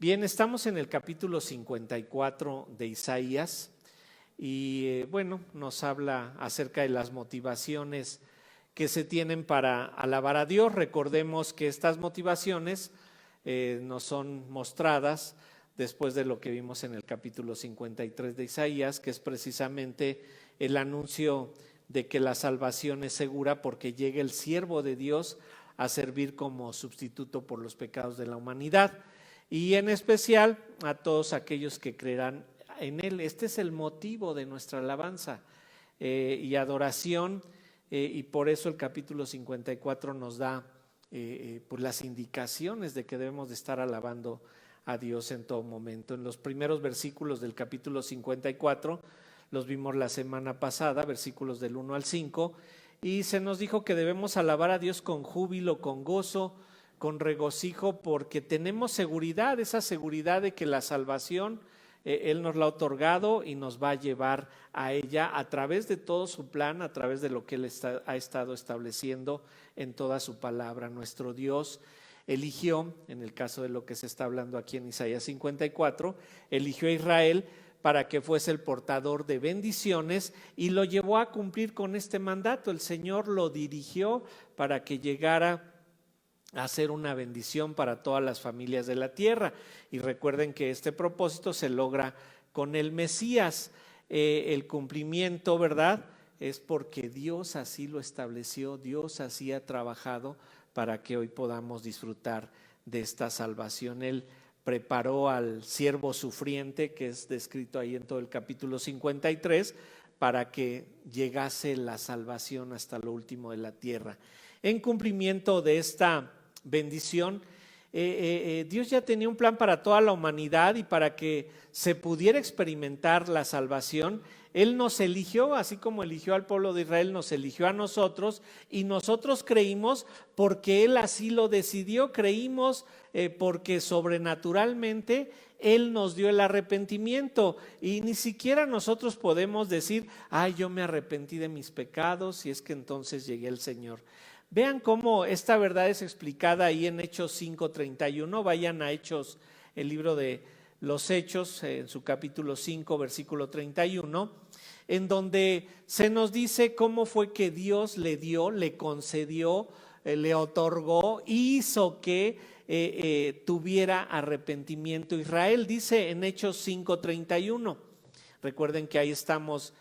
Bien, estamos en el capítulo 54 de Isaías y nos habla acerca de las motivaciones que se tienen para alabar a Dios. Recordemos que estas motivaciones nos son mostradas después de lo que vimos en el capítulo 53 de Isaías, que es precisamente el anuncio de que la salvación es segura porque llega el siervo de Dios a servir como sustituto por los pecados de la humanidad. Y en especial a todos aquellos que creerán en Él. Este es el motivo de nuestra alabanza y adoración, y por eso el capítulo 54 nos da pues las indicaciones de que debemos de estar alabando a Dios en todo momento. En los primeros versículos del capítulo 54 los vimos la semana pasada, versículos del 1 al 5, y se nos dijo que debemos alabar a Dios con júbilo, con gozo, con regocijo, porque tenemos seguridad, esa seguridad de que la salvación Él nos la ha otorgado y nos va a llevar a ella a través de todo su plan, a través de lo que Él ha estado estableciendo en toda su palabra. Nuestro Dios eligió, en el caso de lo que se está hablando aquí en Isaías 54, eligió a Israel para que fuese el portador de bendiciones y lo llevó a cumplir con este mandato. El Señor lo dirigió para que llegara a ser una bendición para todas las familias de la tierra. Y recuerden que este propósito se logra con el Mesías. El cumplimiento, ¿verdad?, es porque Dios así lo estableció, Dios así ha trabajado para que hoy podamos disfrutar de esta salvación. Él preparó al siervo sufriente, que es descrito ahí en todo el capítulo 53, para que llegase la salvación hasta lo último de la tierra. En cumplimiento de esta bendición, Dios ya tenía un plan para toda la humanidad, y para que se pudiera experimentar la salvación, Él nos eligió, así como eligió al pueblo de Israel, nos eligió a nosotros, y nosotros creímos porque Él así lo decidió. Creímos porque sobrenaturalmente Él nos dio el arrepentimiento, y ni siquiera nosotros podemos decir: ay, yo me arrepentí de mis pecados y es que entonces llegué al Señor. Vean cómo esta verdad es explicada ahí en Hechos 5:31. Vayan a Hechos, el libro de los Hechos, en su capítulo 5, versículo 31, en donde se nos dice cómo fue que Dios le dio, le concedió, le otorgó, hizo que tuviera arrepentimiento Israel. Dice en Hechos 5:31. Recuerden que ahí estamos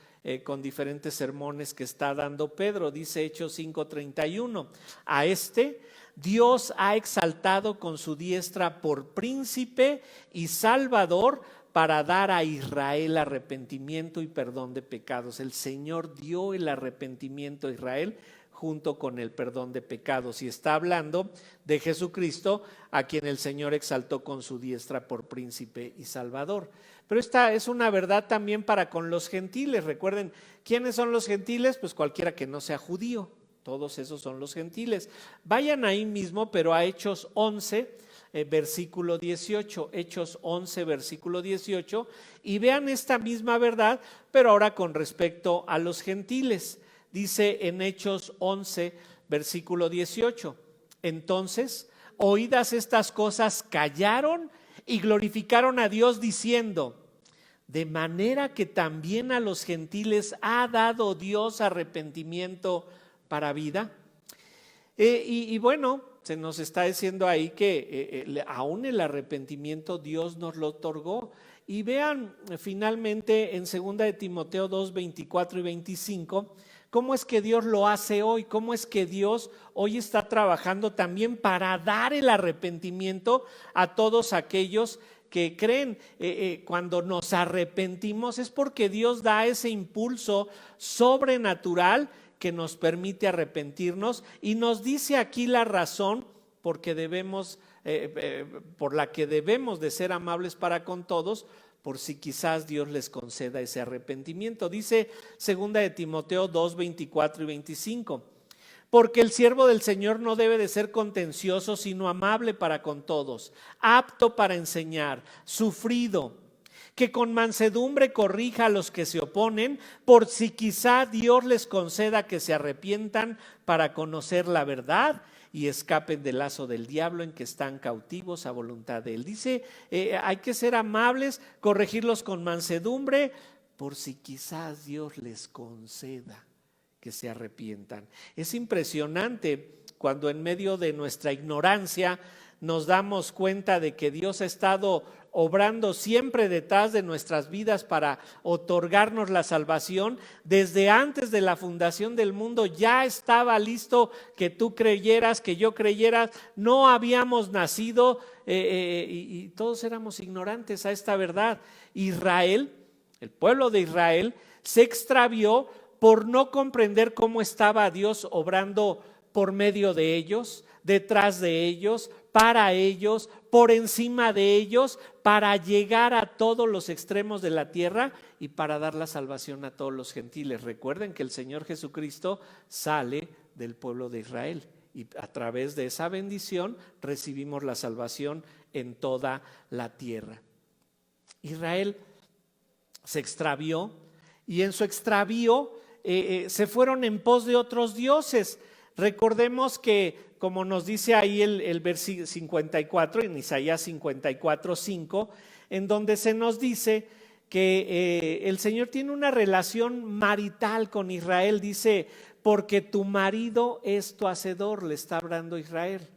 con diferentes sermones que está dando Pedro. Dice Hechos 5:31: a este Dios ha exaltado con su diestra por príncipe y salvador, para dar a Israel arrepentimiento y perdón de pecados. El Señor dio el arrepentimiento a Israel junto con el perdón de pecados, y está hablando de Jesucristo, a quien el Señor exaltó con su diestra por príncipe y salvador. Pero esta es una verdad también para con los gentiles. Recuerden, ¿quiénes son los gentiles? Pues cualquiera que no sea judío, todos esos son los gentiles. Vayan ahí mismo, pero a Hechos 11, versículo 18, Hechos 11, versículo 18, y vean esta misma verdad, pero ahora con respecto a los gentiles. Dice en Hechos 11, versículo 18: entonces, oídas estas cosas, callaron y glorificaron a Dios, diciendo: de manera que también a los gentiles ha dado Dios arrepentimiento para vida. Se nos está diciendo ahí que aún el arrepentimiento Dios nos lo otorgó. Y vean finalmente en 2 de Timoteo 2, 24 y 25, cómo es que Dios lo hace hoy, cómo es que Dios hoy está trabajando también para dar el arrepentimiento a todos aquellos que creen. Cuando nos arrepentimos es porque Dios da ese impulso sobrenatural que nos permite arrepentirnos, y nos dice aquí la razón porque por la que debemos de ser amables para con todos, por si quizás Dios les conceda ese arrepentimiento. Dice 2 de Timoteo 2, 24 y 25: porque el siervo del Señor no debe de ser contencioso, sino amable para con todos, apto para enseñar, sufrido, que con mansedumbre corrija a los que se oponen, por si quizá Dios les conceda que se arrepientan para conocer la verdad y escapen del lazo del diablo en que están cautivos a voluntad de él. Dice, hay que ser amables, corregirlos con mansedumbre, por si quizás Dios les conceda que se arrepientan. Es impresionante cuando en medio de nuestra ignorancia nos damos cuenta de que Dios ha estado obrando siempre detrás de nuestras vidas para otorgarnos la salvación. Desde antes de la fundación del mundo ya estaba listo que tú creyeras, que yo creyera. No habíamos nacido y todos éramos ignorantes a esta verdad. Israel, el pueblo de Israel, se extravió por no comprender cómo estaba Dios obrando por medio de ellos, detrás de ellos, para ellos, por encima de ellos, para llegar a todos los extremos de la tierra y para dar la salvación a todos los gentiles. Recuerden que el Señor Jesucristo sale del pueblo de Israel y a través de esa bendición recibimos la salvación en toda la tierra. Israel se extravió y en su extravío se fueron en pos de otros dioses. Recordemos que, como nos dice ahí el versículo 54, en Isaías 54:5, en donde se nos dice que el Señor tiene una relación marital con Israel. Dice, porque tu marido es tu hacedor, le está hablando Israel.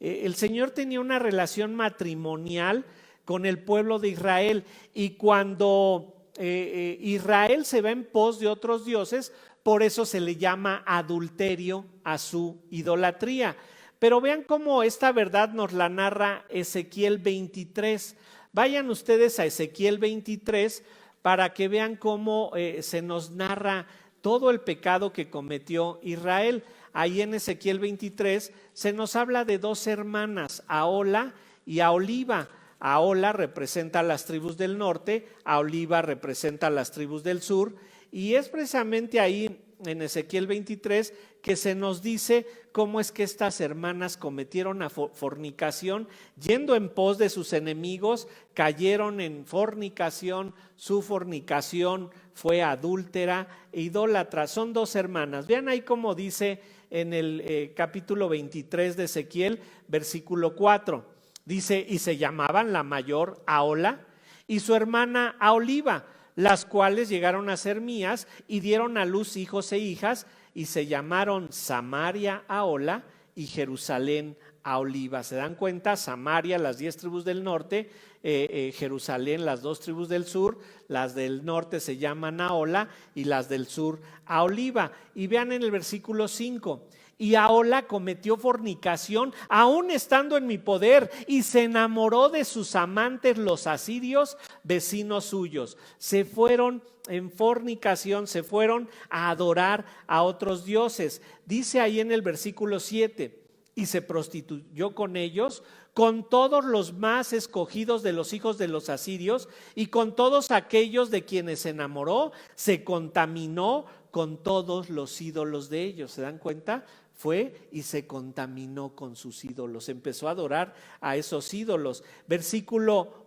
El Señor tenía una relación matrimonial con el pueblo de Israel, y cuando Israel se va en pos de otros dioses, por eso se le llama adulterio a su idolatría. Pero vean cómo esta verdad nos la narra Ezequiel 23. Vayan ustedes a Ezequiel 23 para que vean cómo se nos narra todo el pecado que cometió Israel. Ahí en Ezequiel 23 se nos habla de dos hermanas, Ahola y Aholiba. Ahola representa a las tribus del norte, Aholiba representa a las tribus del sur. Y es precisamente ahí en Ezequiel 23 que se nos dice cómo es que estas hermanas cometieron fornicación, yendo en pos de sus enemigos, cayeron en fornicación, su fornicación fue adúltera e idólatra. Son dos hermanas. Vean ahí cómo dice en el capítulo 23 de Ezequiel, versículo 4. Dice, y se llamaban la mayor Ahola y su hermana Aholiba, las cuales llegaron a ser mías y dieron a luz hijos e hijas, y se llamaron Samaria Ahola y Jerusalén Aholiba. ¿Se dan cuenta? Samaria, las 10 tribus del norte, Jerusalén, las 2 tribus del sur. Las del norte se llaman Ahola y las del sur Aholiba. Y vean en el versículo 5. Y Ahola cometió fornicación aún estando en mi poder y se enamoró de sus amantes los asirios, vecinos suyos. Se fueron en fornicación, se fueron a adorar a otros dioses. Dice ahí en el versículo 7, y se prostituyó con ellos, con todos los más escogidos de los hijos de los asirios y con todos aquellos de quienes se enamoró, se contaminó con todos los ídolos de ellos. ¿Se dan cuenta? Fue y se contaminó con sus ídolos, empezó a adorar a esos ídolos. Versículo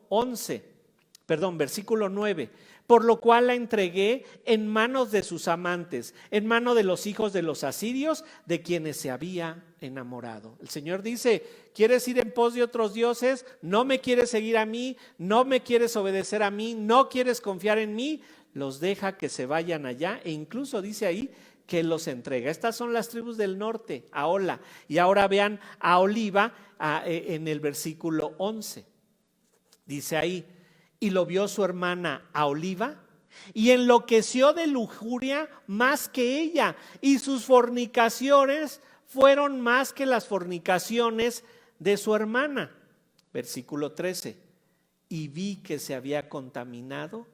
9, por lo cual la entregué en manos de sus amantes, en mano de los hijos de los asirios, de quienes se había enamorado. El Señor dice, ¿quieres ir en pos de otros dioses? ¿No me quieres seguir a mí? ¿No me quieres obedecer a mí? ¿No quieres confiar en mí? Los deja que se vayan allá, e incluso dice ahí que los entrega. Estas son las tribus del norte, Ahola. Y ahora vean a Aholiba en el versículo 11. Dice ahí, y lo vio su hermana Aholiba y enloqueció de lujuria más que ella, y sus fornicaciones fueron más que las fornicaciones de su hermana. Versículo 13, y vi que se había contaminado,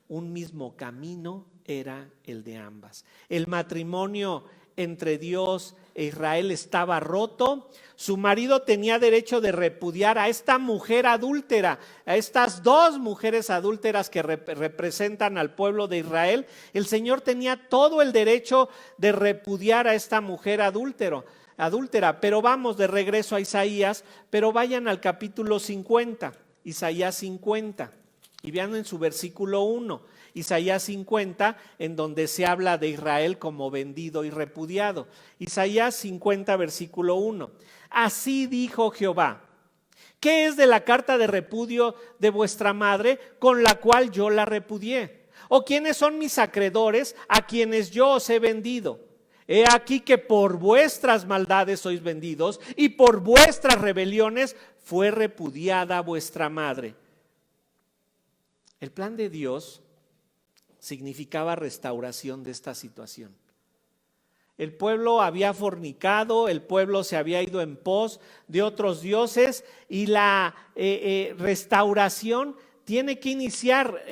un mismo camino era el de ambas. El matrimonio entre Dios e Israel estaba roto. Su marido tenía derecho de repudiar a esta mujer adúltera, a estas dos mujeres adúlteras que representan al pueblo de Israel. El Señor tenía todo el derecho de repudiar a esta mujer adúltera. Pero vamos de regreso a Isaías, pero vayan al capítulo 50, Isaías 50. Y vean en su versículo 1, Isaías 50, en donde se habla de Israel como vendido y repudiado. Isaías 50, versículo 1. Así dijo Jehová: ¿qué es de la carta de repudio de vuestra madre con la cual yo la repudié? ¿O quiénes son mis acreedores a quienes yo os he vendido? He aquí que por vuestras maldades sois vendidos y por vuestras rebeliones fue repudiada vuestra madre. El plan de Dios significaba restauración de esta situación. El pueblo había fornicado, el pueblo se había ido en pos de otros dioses y la restauración tiene que iniciar.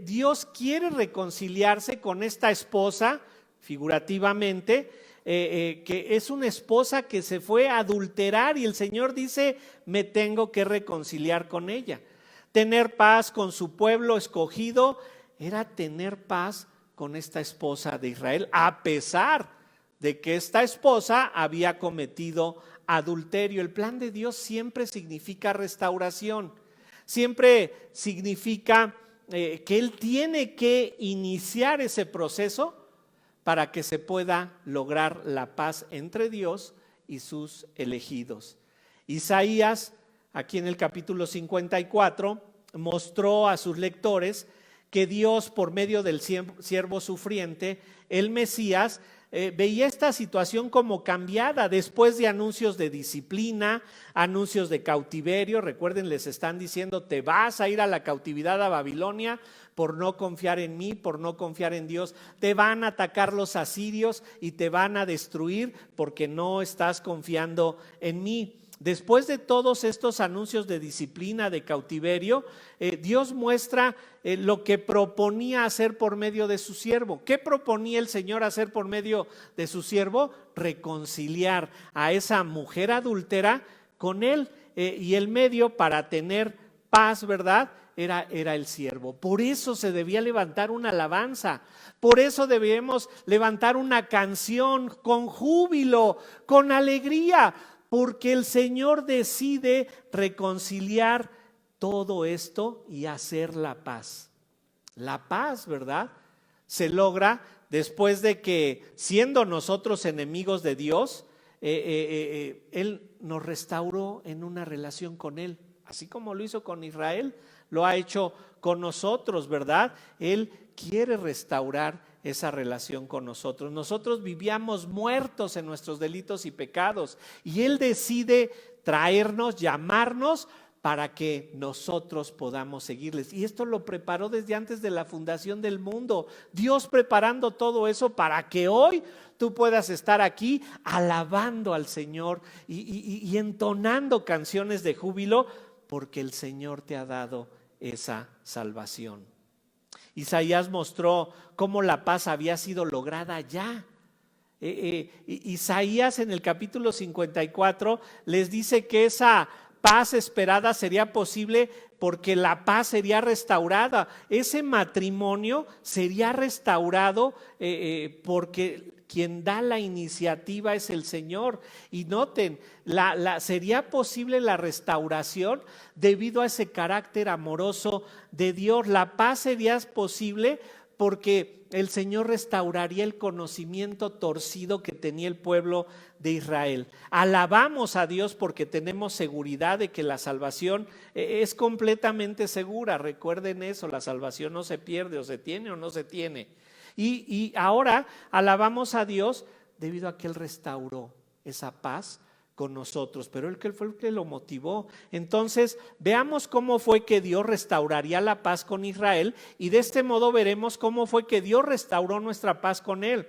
Dios quiere reconciliarse con esta esposa, figurativamente, que es una esposa que se fue a adulterar y el Señor dice: me tengo que reconciliar con ella. Tener paz con su pueblo escogido era tener paz con esta esposa de Israel, a pesar de que esta esposa había cometido adulterio. El plan de Dios siempre significa restauración, siempre significa que Él tiene que iniciar ese proceso para que se pueda lograr la paz entre Dios y sus elegidos. Isaías, aquí en el capítulo 54, mostró a sus lectores que Dios, por medio del siervo sufriente, el Mesías, veía esta situación como cambiada después de anuncios de disciplina, anuncios de cautiverio. Recuerden, les están diciendo: te vas a ir a la cautividad a Babilonia por no confiar en mí, por no confiar en Dios. Te van a atacar los asirios y te van a destruir porque no estás confiando en mí. Después de todos estos anuncios de disciplina, de cautiverio, Dios muestra lo que proponía hacer por medio de su siervo. ¿Qué proponía el Señor hacer por medio de su siervo? Reconciliar a esa mujer adúltera con Él, y el medio para tener paz, ¿verdad? Era el siervo. Por eso se debía levantar una alabanza, por eso debemos levantar una canción con júbilo, con alegría, porque el Señor decide reconciliar todo esto y hacer la paz. La paz, ¿verdad?, se logra después de que, siendo nosotros enemigos de Dios, Él nos restauró en una relación con Él. Así como lo hizo con Israel, lo ha hecho con nosotros, ¿verdad? Él quiere restaurar esa relación con nosotros. Nosotros vivíamos muertos en nuestros delitos y pecados y Él decide traernos, llamarnos para que nosotros podamos seguirles. Y esto lo preparó desde antes de la fundación del mundo. Dios preparando todo eso para que hoy tú puedas estar aquí alabando al Señor y entonando canciones de júbilo, porque el Señor te ha dado esa salvación. Isaías mostró cómo la paz había sido lograda ya. Isaías en el capítulo 54 les dice que esa paz esperada sería posible porque la paz sería restaurada. Ese matrimonio sería restaurado porque quien da la iniciativa es el Señor. Y noten, sería posible la restauración debido a ese carácter amoroso de Dios. La paz sería posible porque el Señor restauraría el conocimiento torcido que tenía el pueblo de Israel. Alabamos a Dios porque tenemos seguridad de que la salvación es completamente segura. Recuerden eso, la salvación no se pierde, o se tiene o no se tiene. Y ahora alabamos a Dios debido a que Él restauró esa paz con nosotros, pero Él fue el que lo motivó. Entonces veamos cómo fue que Dios restauraría la paz con Israel, y de este modo veremos cómo fue que Dios restauró nuestra paz con Él.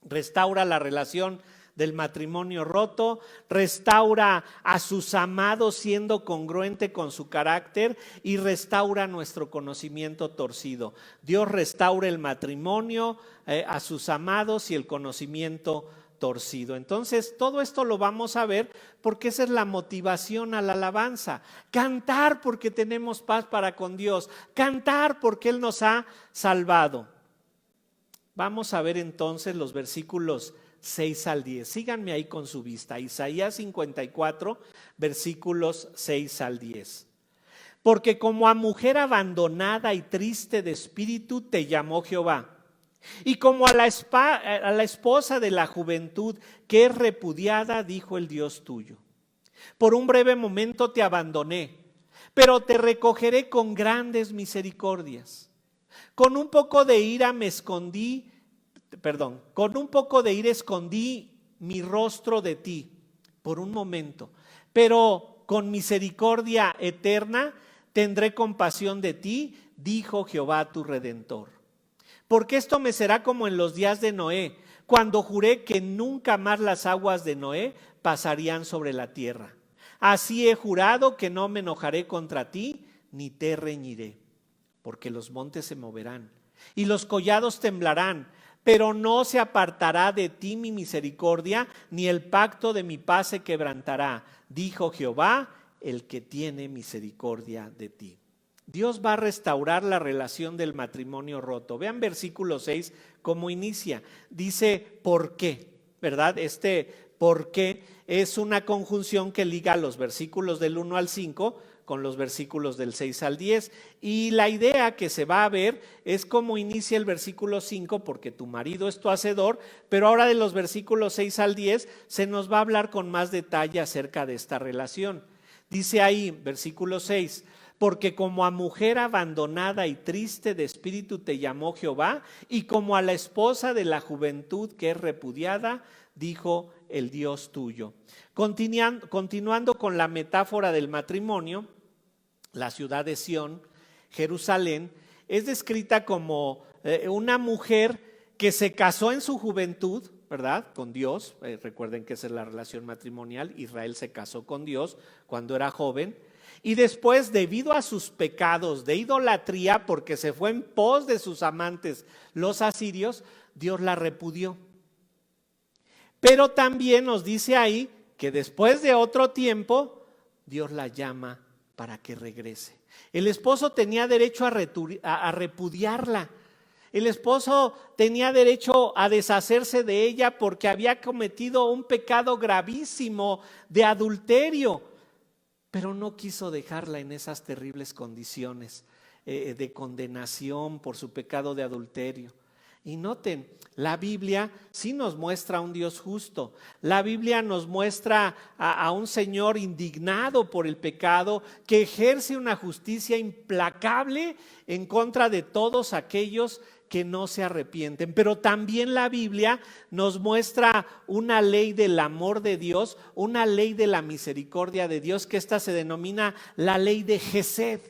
Restaura la relación del matrimonio roto, restaura a sus amados siendo congruente con su carácter y restaura nuestro conocimiento torcido. Dios restaura el matrimonio, a sus amados y el conocimiento torcido. Entonces todo esto lo vamos a ver porque esa es la motivación a la alabanza. Cantar porque tenemos paz para con Dios, cantar porque Él nos ha salvado. Vamos a ver entonces los versículos 6 al 10. Síganme ahí con su vista. Isaías 54, versículos 6 al 10. porque como a mujer abandonada y triste de espíritu te llamó Jehová. Y como a la esposa de la juventud que es repudiada, dijo el Dios tuyo. Por un breve momento te abandoné, pero te recogeré con grandes misericordias. Con un poco de ira escondí mi rostro de ti por un momento, pero con misericordia eterna tendré compasión de ti, dijo Jehová tu Redentor. Porque esto me será como en los días de Noé, cuando juré que nunca más las aguas de Noé pasarían sobre la tierra. Así he jurado que no me enojaré contra ti, ni te reñiré, porque los montes se moverán y los collados temblarán, pero no se apartará de ti mi misericordia, ni el pacto de mi paz se quebrantará, dijo Jehová, el que tiene misericordia de ti. Dios va a restaurar la relación del matrimonio roto. Vean versículo 6 cómo inicia. Dice, ¿por qué? ¿Verdad? ¿Por qué? Es una conjunción que liga los versículos del 1 al 5 con los versículos del 6 al 10. Y la idea que se va a ver es cómo inicia el versículo 5, porque tu marido es tu hacedor, pero ahora de los versículos 6 al 10 se nos va a hablar con más detalle acerca de esta relación. Dice ahí, versículo 6, porque como a mujer abandonada y triste de espíritu te llamó Jehová, y como a la esposa de la juventud que es repudiada, dijo el Dios tuyo. Continuando con la metáfora del matrimonio, la ciudad de Sión, Jerusalén, es descrita como una mujer que se casó en su juventud, ¿verdad? Con Dios. Recuerden que esa es la relación matrimonial. Israel se casó con Dios cuando era joven. Y después, debido a sus pecados de idolatría, porque se fue en pos de sus amantes, los asirios, Dios la repudió. Pero también nos dice ahí que después de otro tiempo, Dios la llama para que regrese. El esposo tenía derecho a repudiarla. El esposo tenía derecho a deshacerse de ella porque había cometido un pecado gravísimo de adulterio, pero no quiso dejarla en esas terribles condiciones de condenación por su pecado de adulterio. Y noten, la Biblia sí nos muestra a un Dios justo. La Biblia nos muestra a un Señor indignado por el pecado, que ejerce una justicia implacable en contra de todos aquellos que no se arrepienten. Pero también la Biblia nos muestra una ley del amor de Dios, una ley de la misericordia de Dios, que esta se denomina la ley de Gesed.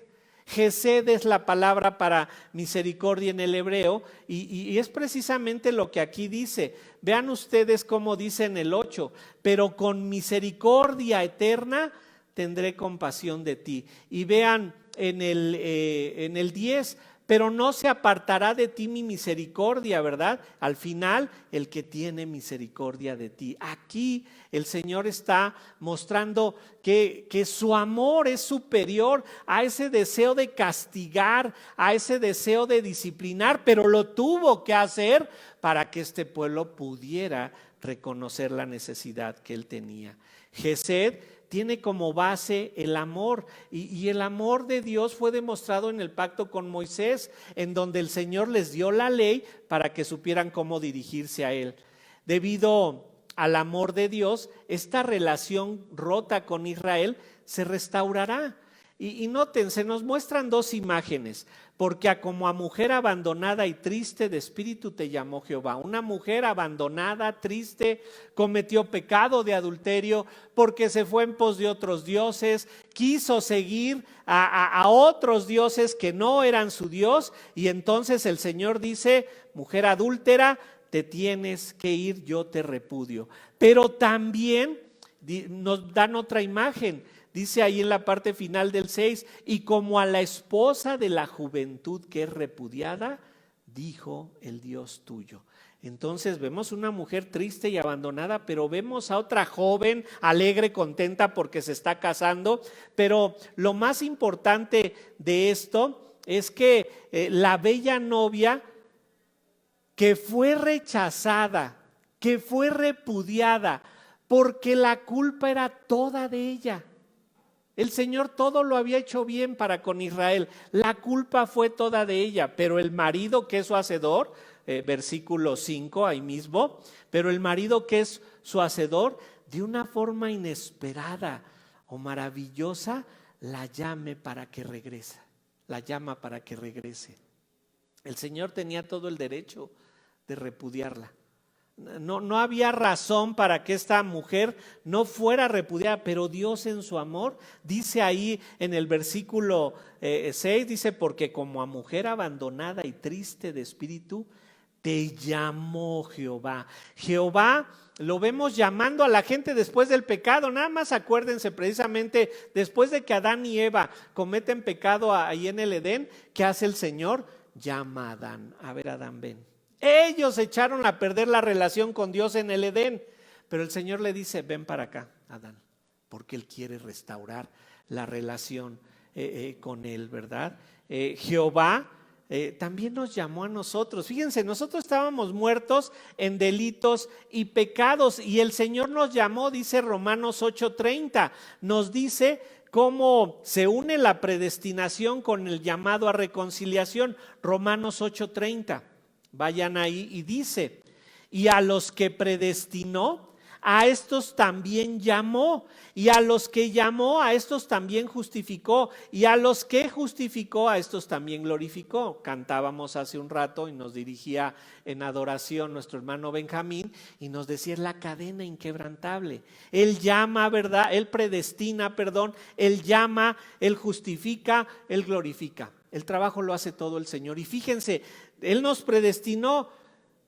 Gesed es la palabra para misericordia en el hebreo y es precisamente lo que aquí dice. Vean ustedes cómo dice en el 8, pero con misericordia eterna tendré compasión de ti. Y vean en el 10, pero no se apartará de ti mi misericordia, ¿verdad? Al final, el que tiene misericordia de ti. Aquí el Señor está mostrando que su amor es superior a ese deseo de castigar, a ese deseo de disciplinar, pero lo tuvo que hacer para que este pueblo pudiera reconocer la necesidad que él tenía. Gesed tiene como base el amor y el amor de Dios fue demostrado en el pacto con Moisés, en donde el Señor les dio la ley para que supieran cómo dirigirse a él. Debido al amor de Dios, esta relación rota con Israel se restaurará. Y noten, se nos muestran dos imágenes, porque como a mujer abandonada y triste de espíritu te llamó Jehová. Una mujer abandonada, triste, cometió pecado de adulterio porque se fue en pos de otros dioses, quiso seguir a otros dioses que no eran su Dios, y entonces el Señor dice, mujer adúltera, te tienes que ir, yo te repudio. Pero también nos dan otra imagen. Dice ahí en la parte final del 6, y como a la esposa de la juventud que es repudiada, dijo el Dios tuyo. Entonces vemos una mujer triste y abandonada, pero vemos a otra joven alegre, contenta porque se está casando. Pero lo más importante de esto es que la bella novia que fue rechazada, que fue repudiada, porque la culpa era toda de ella. El Señor todo lo había hecho bien para con Israel. La culpa fue toda de ella, pero el marido que es su hacedor, versículo 5 ahí mismo, pero el marido que es su hacedor, de una forma inesperada o maravillosa, la llama para que regrese. El Señor tenía todo el derecho de repudiarla. No había razón para que esta mujer no fuera repudiada, pero Dios en su amor dice ahí en el versículo 6, dice: porque como a mujer abandonada y triste de espíritu, te llamó Jehová. Jehová lo vemos llamando a la gente después del pecado. Nada más acuérdense, precisamente después de que Adán y Eva cometen pecado ahí en el Edén, ¿qué hace el Señor? Llama a Adán. A ver, Adán, ven. Ellos echaron a perder la relación con Dios en el Edén, pero el Señor le dice: ven para acá, Adán, porque Él quiere restaurar la relación con Él, ¿verdad? Jehová también nos llamó a nosotros. Fíjense, nosotros estábamos muertos en delitos y pecados, y el Señor nos llamó, dice Romanos 8:30, nos dice cómo se une la predestinación con el llamado a reconciliación. Romanos 8:30. Vayan ahí y dice: y a los que predestinó, a estos también llamó, y a los que llamó, a estos también justificó, y a los que justificó, a estos también glorificó. Cantábamos hace un rato y nos dirigía en adoración nuestro hermano Benjamín y nos decía: es la cadena inquebrantable. Él llama, ¿verdad? Él predestina, Él llama, Él justifica, Él glorifica. El trabajo lo hace todo el Señor. Y fíjense, Él nos predestinó,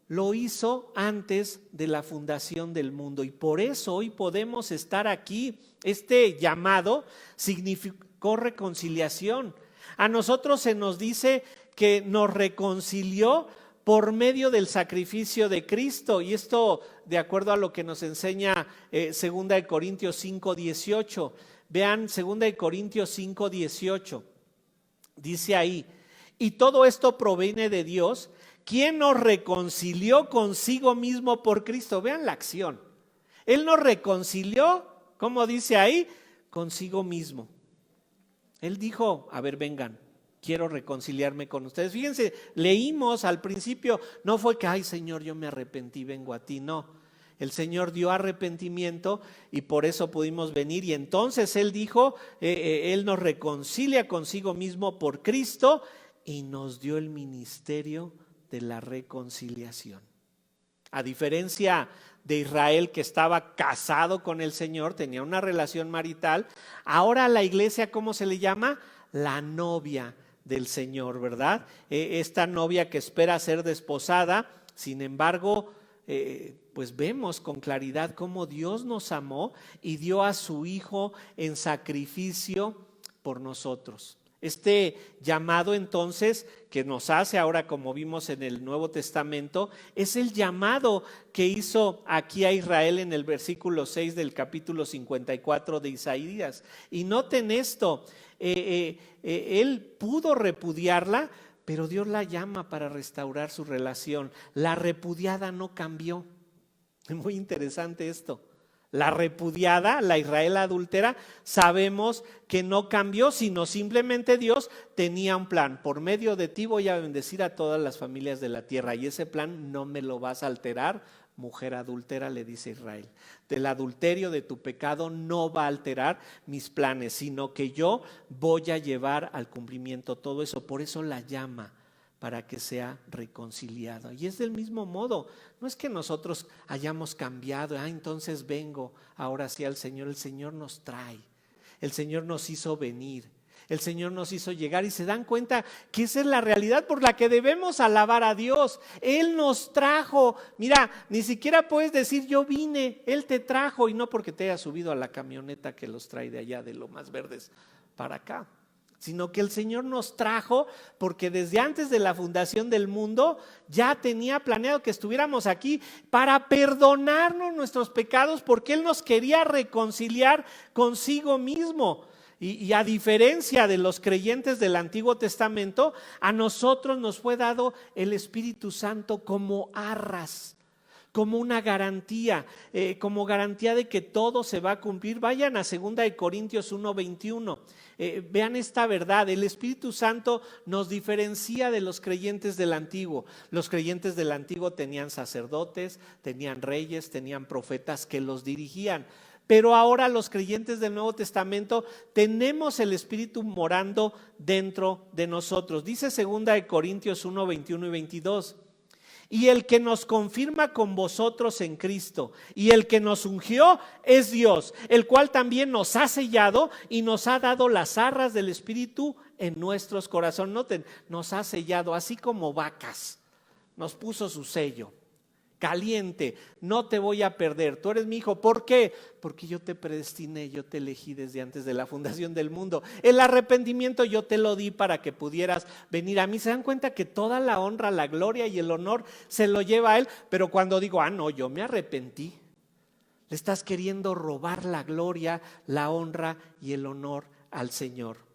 lo hizo antes de la fundación del mundo, y por eso hoy podemos estar aquí. Este llamado significó reconciliación. A nosotros se nos dice que nos reconcilió por medio del sacrificio de Cristo, y esto de acuerdo a lo que nos enseña 2 Corintios 5:18. Vean 2 Corintios 5:18. Dice ahí: y todo esto proviene de Dios, quien nos reconcilió consigo mismo por Cristo. Vean la acción. Él nos reconcilió, ¿cómo dice ahí? Consigo mismo. Él dijo: a ver, vengan, quiero reconciliarme con ustedes. Fíjense, leímos al principio, no fue que: ay, Señor, yo me arrepentí, vengo a ti. No, el Señor dio arrepentimiento y por eso pudimos venir. Y entonces Él dijo, Él nos reconcilia consigo mismo por Cristo y nos dio el ministerio de la reconciliación. A diferencia de Israel, que estaba casado con el Señor, tenía una relación marital, ahora a la iglesia, ¿cómo se le llama? La novia del Señor, ¿verdad? Esta novia que espera ser desposada. Sin embargo, pues vemos con claridad cómo Dios nos amó y dio a su Hijo en sacrificio por nosotros. Este llamado entonces que nos hace ahora, como vimos en el Nuevo Testamento, es el llamado que hizo aquí a Israel en el versículo 6 del capítulo 54 de Isaías. Y noten esto, él pudo repudiarla, pero Dios la llama para restaurar su relación. La repudiada no cambió. Es muy interesante esto. La repudiada, la Israel adúltera, sabemos que no cambió, sino simplemente Dios tenía un plan. Por medio de ti voy a bendecir a todas las familias de la tierra, y ese plan no me lo vas a alterar, mujer adúltera, le dice Israel. Del adulterio, de tu pecado, no va a alterar mis planes, sino que yo voy a llevar al cumplimiento todo eso. Por eso la llama, para que sea reconciliado. Y es del mismo modo, no es que nosotros hayamos cambiado, entonces vengo ahora sí al Señor. El Señor nos trae, el Señor nos hizo venir, el Señor nos hizo llegar, y se dan cuenta que esa es la realidad por la que debemos alabar a Dios. Él nos trajo. Mira, ni siquiera puedes decir yo vine, Él te trajo, y no porque te haya subido a la camioneta que los trae de allá de Lomas Verdes para acá, sino que el Señor nos trajo porque desde antes de la fundación del mundo ya tenía planeado que estuviéramos aquí para perdonarnos nuestros pecados, porque Él nos quería reconciliar consigo mismo. Y a diferencia de los creyentes del Antiguo Testamento, a nosotros nos fue dado el Espíritu Santo como arras, como una garantía, como garantía de que todo se va a cumplir. Vayan a 2 Corintios 1:21. Vean esta verdad, el Espíritu Santo nos diferencia de los creyentes del Antiguo. Los creyentes del Antiguo tenían sacerdotes, tenían reyes, tenían profetas que los dirigían. Pero ahora los creyentes del Nuevo Testamento tenemos el Espíritu morando dentro de nosotros. Dice 2 Corintios 1:21 y 22. Y el que nos confirma con vosotros en Cristo y el que nos ungió es Dios, el cual también nos ha sellado y nos ha dado las arras del Espíritu en nuestros corazones. Noten, nos ha sellado así como vacas, nos puso su sello. Caliente, no te voy a perder, tú eres mi hijo. ¿Por qué? Porque yo te predestiné, yo te elegí desde antes de la fundación del mundo. El arrepentimiento yo te lo di para que pudieras venir a mí. ¿Se dan cuenta que toda la honra, la gloria y el honor se lo lleva a Él? Pero cuando digo, no, yo me arrepentí, le estás queriendo robar la gloria, la honra y el honor al Señor.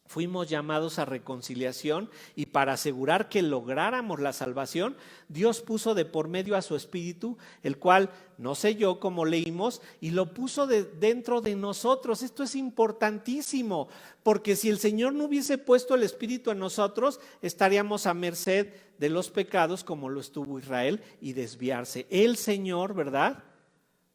Fuimos llamados a reconciliación y para asegurar que lográramos la salvación, Dios puso de por medio a su Espíritu, el cual no selló como leímos y lo puso dentro de nosotros. Esto es importantísimo, porque si el Señor no hubiese puesto el Espíritu en nosotros, estaríamos a merced de los pecados como lo estuvo Israel y desviarse. El Señor, ¿verdad?,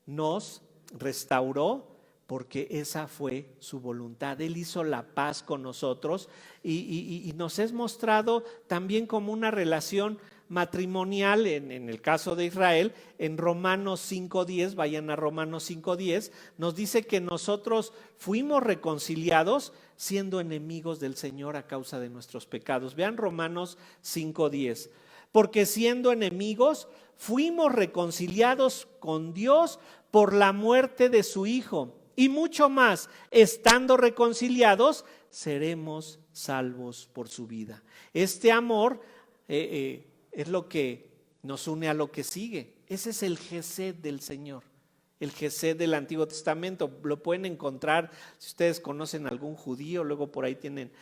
nos restauró, porque esa fue su voluntad. Él hizo la paz con nosotros y nos es mostrado también como una relación matrimonial en el caso de Israel. En Romanos 5:10, vayan a Romanos 5:10, nos dice que nosotros fuimos reconciliados siendo enemigos del Señor a causa de nuestros pecados. Vean Romanos 5:10. Porque siendo enemigos fuimos reconciliados con Dios por la muerte de su Hijo. Y mucho más, estando reconciliados, seremos salvos por su vida. Este amor es lo que nos une a lo que sigue. Ese es el Gesed del Señor, el Gesed del Antiguo Testamento. Lo pueden encontrar, si ustedes conocen a algún judío, luego por ahí tienen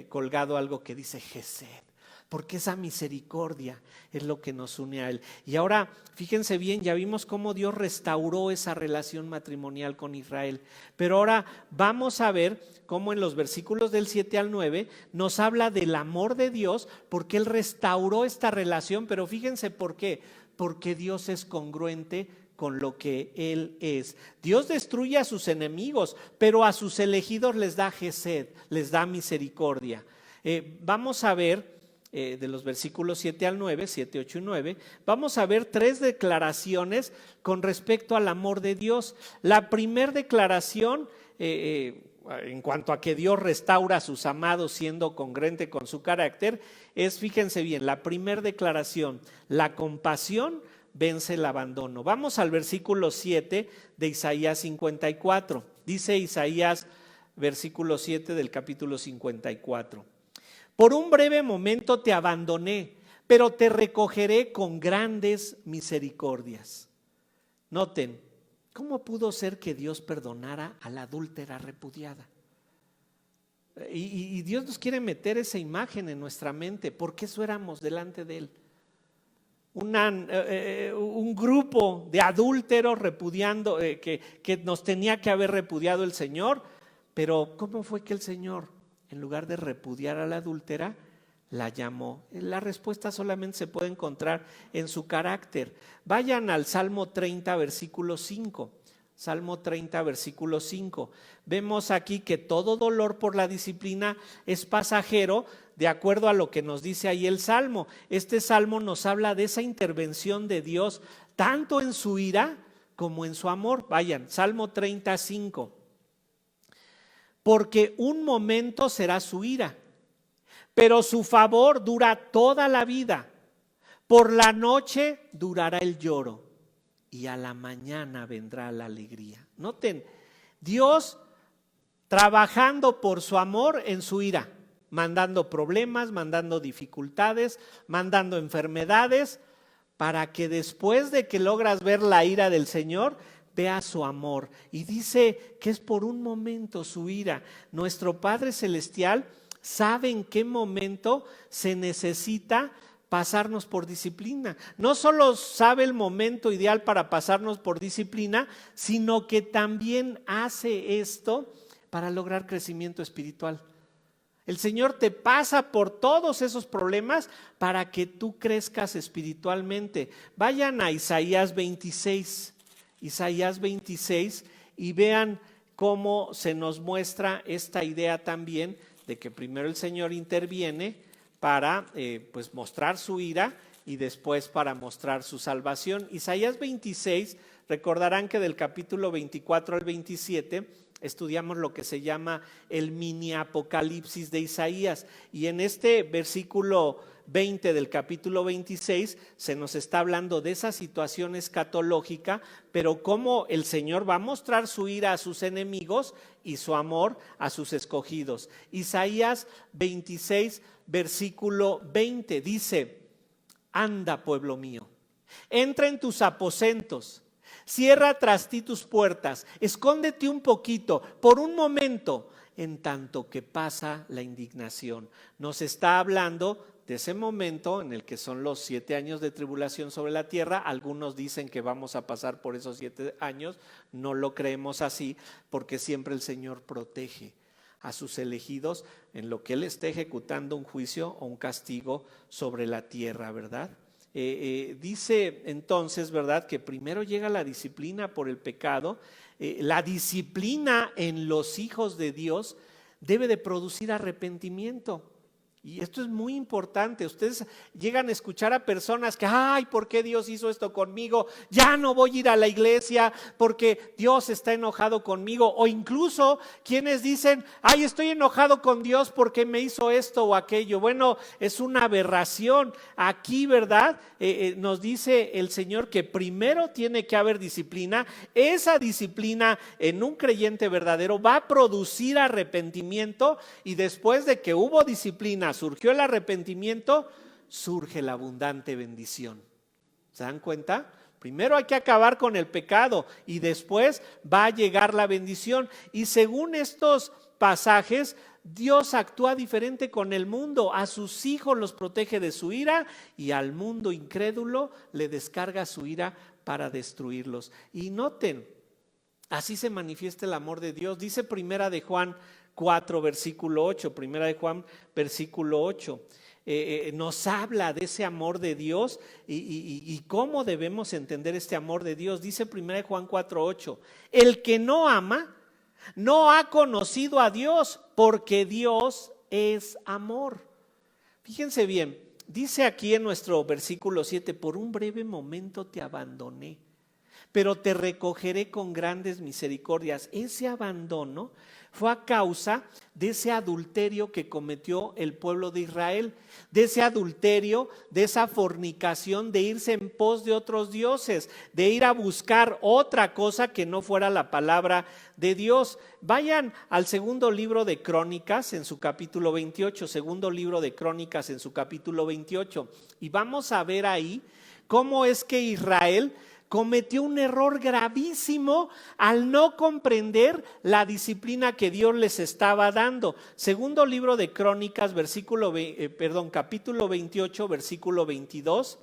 colgado algo que dice Gesed. Porque esa misericordia es lo que nos une a Él. Y ahora, fíjense bien, ya vimos cómo Dios restauró esa relación matrimonial con Israel. Pero ahora vamos a ver cómo en los versículos del 7 al 9 nos habla del amor de Dios, porque Él restauró esta relación. Pero fíjense por qué. Porque Dios es congruente con lo que Él es. Dios destruye a sus enemigos, pero a sus elegidos les da Gesed, les da misericordia. Vamos a ver de los versículos 7 al 9, 7, 8 y 9, vamos a ver 3 declaraciones con respecto al amor de Dios. La primera declaración, en cuanto a que Dios restaura a sus amados siendo congruente con su carácter, es, fíjense bien, la primera declaración: la compasión vence el abandono. Vamos al versículo 7 de Isaías 54. Dice Isaías, versículo 7 del capítulo 54. Por un breve momento te abandoné, pero te recogeré con grandes misericordias. Noten, ¿cómo pudo ser que Dios perdonara a la adúltera repudiada? Y Dios nos quiere meter esa imagen en nuestra mente, porque eso éramos delante de Él. Un grupo de adúlteros repudiando, que nos tenía que haber repudiado el Señor. Pero ¿cómo fue que el Señor, en lugar de repudiar a la adúltera, la llamó? La respuesta solamente se puede encontrar en su carácter. Vayan al Salmo 30, versículo 5. Salmo 30, versículo 5. Vemos aquí que todo dolor por la disciplina es pasajero, de acuerdo a lo que nos dice ahí el Salmo. Este Salmo nos habla de esa intervención de Dios, tanto en su ira como en su amor. Vayan, Salmo 35. Porque un momento será su ira, pero su favor dura toda la vida. Por la noche durará el lloro y a la mañana vendrá la alegría. Noten, Dios trabajando por su amor en su ira, mandando problemas, mandando dificultades, mandando enfermedades, para que después de que logras ver la ira del Señor, vea su amor. Y dice que es por un momento su ira. Nuestro Padre Celestial sabe en qué momento se necesita pasarnos por disciplina. No solo sabe el momento ideal para pasarnos por disciplina, sino que también hace esto para lograr crecimiento espiritual. El Señor te pasa por todos esos problemas para que tú crezcas espiritualmente. Vayan a Isaías 26, y vean cómo se nos muestra esta idea también de que primero el Señor interviene para pues mostrar su ira y después para mostrar su salvación. Isaías 26, recordarán que del capítulo 24 al 27 estudiamos lo que se llama el mini apocalipsis de Isaías, y en este versículo 20 del capítulo 26 se nos está hablando de esa situación escatológica, pero cómo el Señor va a mostrar su ira a sus enemigos y su amor a sus escogidos. Isaías 26 versículo 20 dice: anda, pueblo mío, entra en tus aposentos, cierra tras ti tus puertas, escóndete un poquito, por un momento, en tanto que pasa la indignación. Nos está hablando de ese momento en el que son los 7 años de tribulación sobre la tierra. Algunos dicen que vamos a pasar por esos 7 años, no lo creemos así, porque siempre el Señor protege a sus elegidos en lo que Él esté ejecutando un juicio o un castigo sobre la tierra, ¿verdad? Dice entonces, ¿verdad?, que primero llega la disciplina por el pecado. La disciplina en los hijos de Dios debe de producir arrepentimiento. Y esto es muy importante. Ustedes llegan a escuchar a personas que, ay, ¿por qué Dios hizo esto conmigo? Ya no voy a ir a la iglesia porque Dios está enojado conmigo. O incluso quienes dicen, ay, estoy enojado con Dios porque me hizo esto o aquello. Bueno, es una aberración. Aquí, ¿verdad? Nos dice el Señor que primero tiene que haber disciplina. Esa disciplina en un creyente verdadero va a producir arrepentimiento, y después de que hubo disciplina, surgió el arrepentimiento, surge la abundante bendición. ¿Se dan cuenta? Primero hay que acabar con el pecado y después va a llegar la bendición. Y según estos pasajes, Dios actúa diferente con el mundo. A sus hijos los protege de su ira y al mundo incrédulo le descarga su ira para destruirlos. Y noten, así se manifiesta el amor de Dios. Dice Primera de Juan 4 versículo 8, Primera de Juan versículo 8, nos habla de ese amor de Dios y cómo debemos entender este amor de Dios. Dice Primera de Juan 4, 8, el que no ama no ha conocido a Dios, porque Dios es amor. Fíjense bien, dice aquí en nuestro versículo 7, por un breve momento te abandoné, pero te recogeré con grandes misericordias. Ese abandono fue a causa de ese adulterio que cometió el pueblo de Israel, de ese adulterio, de esa fornicación, de irse en pos de otros dioses, de ir a buscar otra cosa que no fuera la palabra de Dios. Vayan al segundo libro de Crónicas en su capítulo 28, segundo libro de Crónicas en su capítulo 28, y vamos a ver ahí cómo es que Israel cometió un error gravísimo al no comprender la disciplina que Dios les estaba dando. Segundo libro de Crónicas, capítulo 28, versículo 22,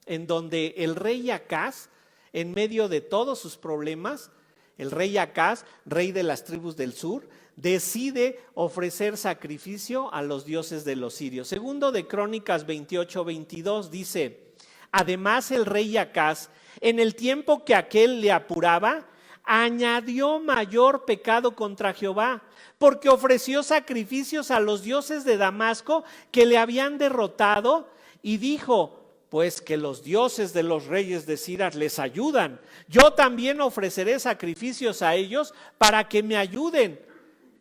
en donde el rey Acaz, en medio de todos sus problemas, el rey Acaz, rey de las tribus del sur, decide ofrecer sacrificio a los dioses de los sirios. Segundo de Crónicas 28, 22 dice: además el rey Acaz, en el tiempo que aquél le apuraba, añadió mayor pecado contra Jehová, porque ofreció sacrificios a los dioses de Damasco que le habían derrotado, y dijo: pues que los dioses de los reyes de Siria les ayudan, yo también ofreceré sacrificios a ellos para que me ayuden.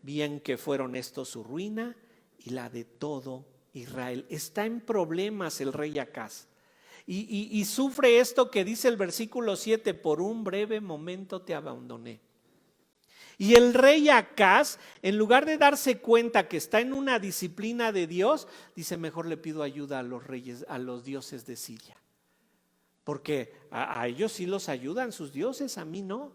Bien que fueron estos su ruina y la de todo Israel. Está en problemas el rey Acaz. Y sufre esto que dice el versículo 7, por un breve momento te abandoné. Y el rey Acaz, en lugar de darse cuenta que está en una disciplina de Dios, dice: mejor le pido ayuda a los reyes, a los dioses de Siria, porque a ellos sí los ayudan sus dioses, a mí no.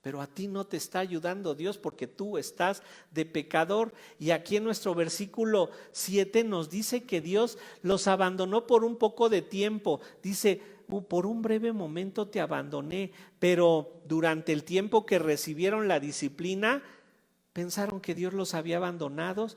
pero a ti no te está ayudando Dios porque tú estás de pecador. Y aquí en nuestro versículo 7 nos dice que Dios los abandonó por un poco de tiempo. Dice, por un breve momento te abandoné, pero durante el tiempo que recibieron la disciplina, pensaron que Dios los había abandonado,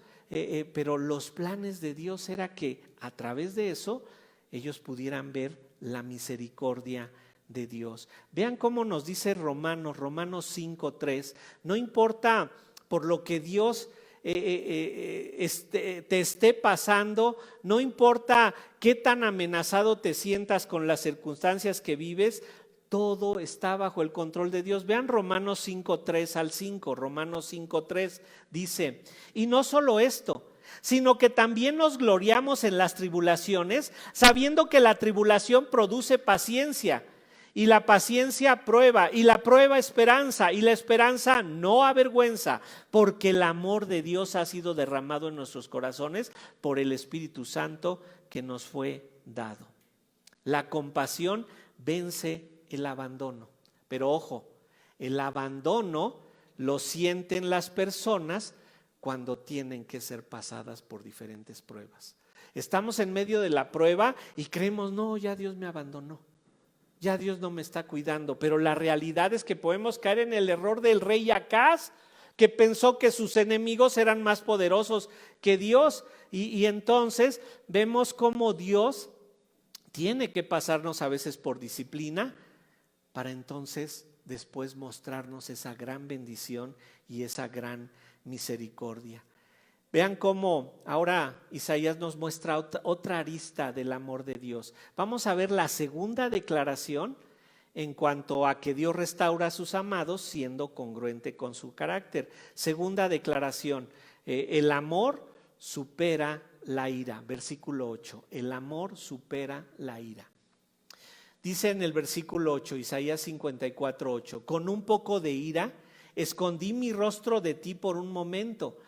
pero los planes de Dios era que a través de eso ellos pudieran ver la misericordia de Dios. Vean cómo nos dice Romanos 5:3, no importa por lo que Dios te esté pasando, no importa qué tan amenazado te sientas con las circunstancias que vives, todo está bajo el control de Dios. Vean Romanos 5:3 al 5, Romanos 5:3 dice, y no solo esto, sino que también nos gloriamos en las tribulaciones, sabiendo que la tribulación produce paciencia, y la paciencia prueba, y la prueba esperanza, y la esperanza no avergüenza, porque el amor de Dios ha sido derramado en nuestros corazones por el Espíritu Santo que nos fue dado. La compasión vence el abandono, pero ojo, el abandono lo sienten las personas cuando tienen que ser pasadas por diferentes pruebas. Estamos en medio de la prueba y creemos, no, ya Dios me abandonó. Ya Dios no me está cuidando, pero la realidad es que podemos caer en el error del rey Acaz, que pensó que sus enemigos eran más poderosos que Dios, y entonces vemos cómo Dios tiene que pasarnos a veces por disciplina para entonces después mostrarnos esa gran bendición y esa gran misericordia. Vean cómo ahora Isaías nos muestra otra arista del amor de Dios. Vamos a ver la segunda declaración en cuanto a que Dios restaura a sus amados siendo congruente con su carácter. Segunda declaración, el amor supera la ira. Versículo 8, el amor supera la ira. Dice en el versículo 8, Isaías 54:8, con un poco de ira escondí mi rostro de ti por un momento,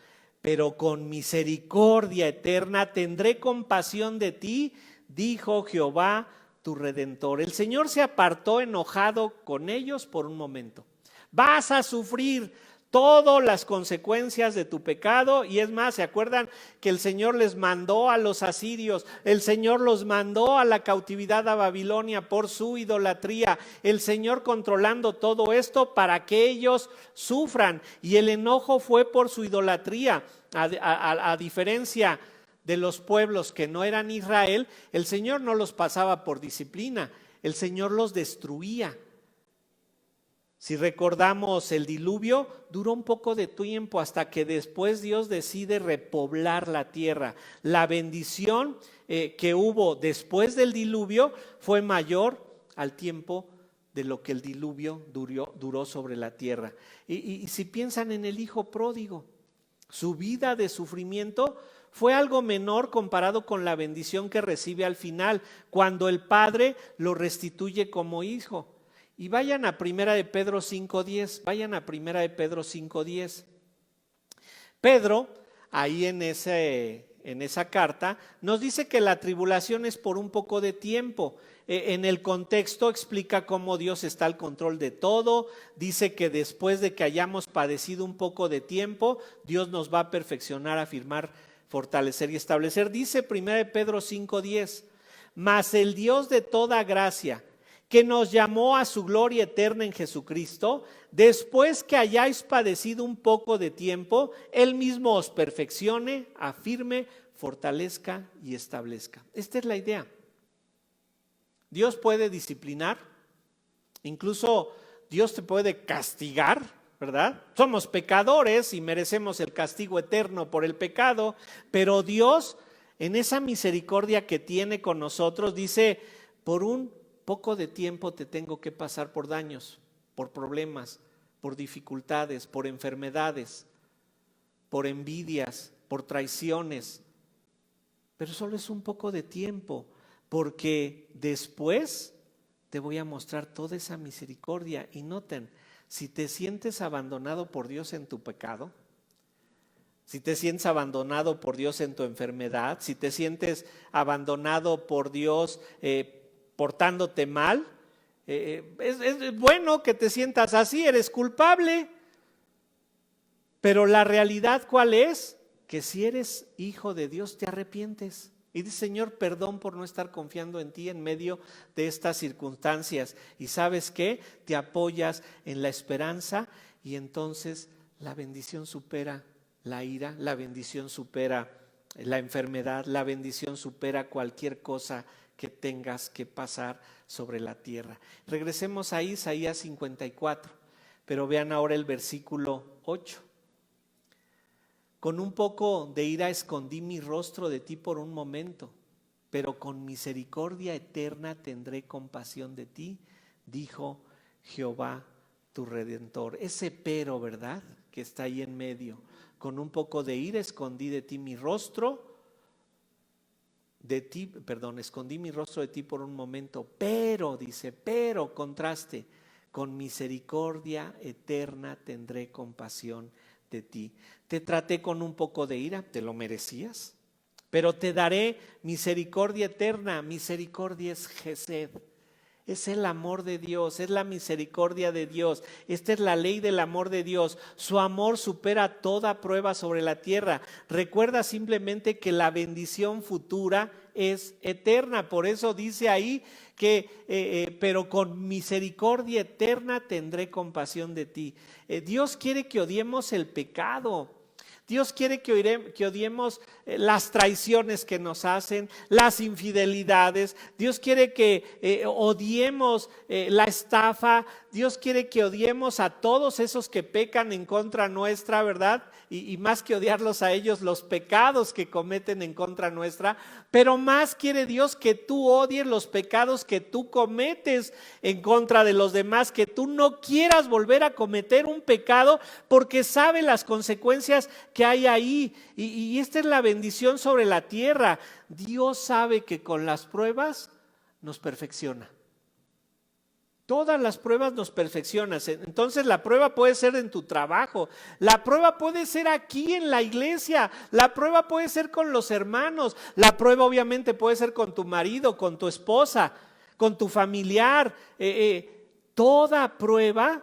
pero con misericordia eterna tendré compasión de ti, dijo Jehová tu Redentor. El Señor se apartó enojado con ellos por un momento. Vas a sufrir todas las consecuencias de tu pecado, y es más, ¿se acuerdan que el Señor les mandó a los asirios? El Señor los mandó a la cautividad a Babilonia por su idolatría. El Señor controlando todo esto para que ellos sufran, y el enojo fue por su idolatría. A diferencia de los pueblos que no eran Israel, el Señor no los pasaba por disciplina, el Señor los destruía. Si recordamos el diluvio, duró un poco de tiempo hasta que después Dios decide repoblar la tierra. La bendición que hubo después del diluvio fue mayor al tiempo de lo que el diluvio duró sobre la tierra. Y si piensan en el hijo pródigo, su vida de sufrimiento fue algo menor comparado con la bendición que recibe al final, cuando el Padre lo restituye como hijo. Y vayan a Primera de Pedro 5:10, vayan a Primera de Pedro 5:10. Pedro, ahí en esa carta, nos dice que la tribulación es por un poco de tiempo. En el contexto explica cómo Dios está al control de todo. Dice que después de que hayamos padecido un poco de tiempo, Dios nos va a perfeccionar, afirmar, fortalecer y establecer. Dice Primera de Pedro 5:10, mas el Dios de toda gracia, que nos llamó a su gloria eterna en Jesucristo, después que hayáis padecido un poco de tiempo, Él mismo os perfeccione, afirme, fortalezca y establezca. Esta es la idea. Dios puede disciplinar, incluso Dios te puede castigar, ¿verdad? Somos pecadores y merecemos el castigo eterno por el pecado, pero Dios, en esa misericordia que tiene con nosotros, dice, por un poco de tiempo te tengo que pasar por daños, por problemas, por dificultades, por enfermedades, por envidias, por traiciones, pero solo es un poco de tiempo, porque después te voy a mostrar toda esa misericordia. Y noten, si te sientes abandonado por Dios en tu pecado, si te sientes abandonado por Dios en tu enfermedad, si te sientes abandonado por Dios portándote mal, Es bueno que te sientas así, eres culpable. Pero la realidad, ¿cuál es? Que si eres hijo de Dios, te arrepientes. Y dice, Señor, perdón por no estar confiando en ti en medio de estas circunstancias. Y ¿sabes qué? Te apoyas en la esperanza y entonces la bendición supera la ira, la bendición supera la enfermedad, la bendición supera cualquier cosa que tengas que pasar sobre la tierra. Regresemos a Isaías 54, pero vean ahora el versículo 8. Con un poco de ira escondí mi rostro de ti por un momento, pero con misericordia eterna tendré compasión de ti, dijo Jehová tu Redentor. Ese pero, ¿verdad?, que está ahí en medio. Con un poco de ira escondí de ti mi rostro, escondí mi rostro de ti por un momento, pero, dice, pero, contraste, con misericordia eterna tendré compasión de ti. Te traté con un poco de ira, te lo merecías, pero te daré misericordia eterna. Misericordia es Gesed, es el amor de Dios, es la misericordia de Dios. Esta es la ley del amor de Dios. Su amor supera toda prueba sobre la tierra. Recuerda simplemente que la bendición futura es eterna. Por eso dice ahí que, pero con misericordia eterna tendré compasión de ti. Dios quiere que odiemos el pecado. Dios quiere que odiemos las traiciones que nos hacen, las infidelidades. Dios quiere que odiemos la estafa. Dios quiere que odiemos a todos esos que pecan en contra nuestra, ¿verdad? Y más que odiarlos a ellos, los pecados que cometen en contra nuestra. Pero más quiere Dios que tú odies los pecados que tú cometes en contra de los demás, que tú no quieras volver a cometer un pecado porque sabe las consecuencias que hay ahí. Y esta es la bendición sobre la tierra. Dios sabe que con las pruebas nos perfecciona. Todas las pruebas nos perfeccionan. Entonces la prueba puede ser en tu trabajo, la prueba puede ser aquí en la iglesia, la prueba puede ser con los hermanos, la prueba obviamente puede ser con tu marido, con tu esposa, con tu familiar. Toda prueba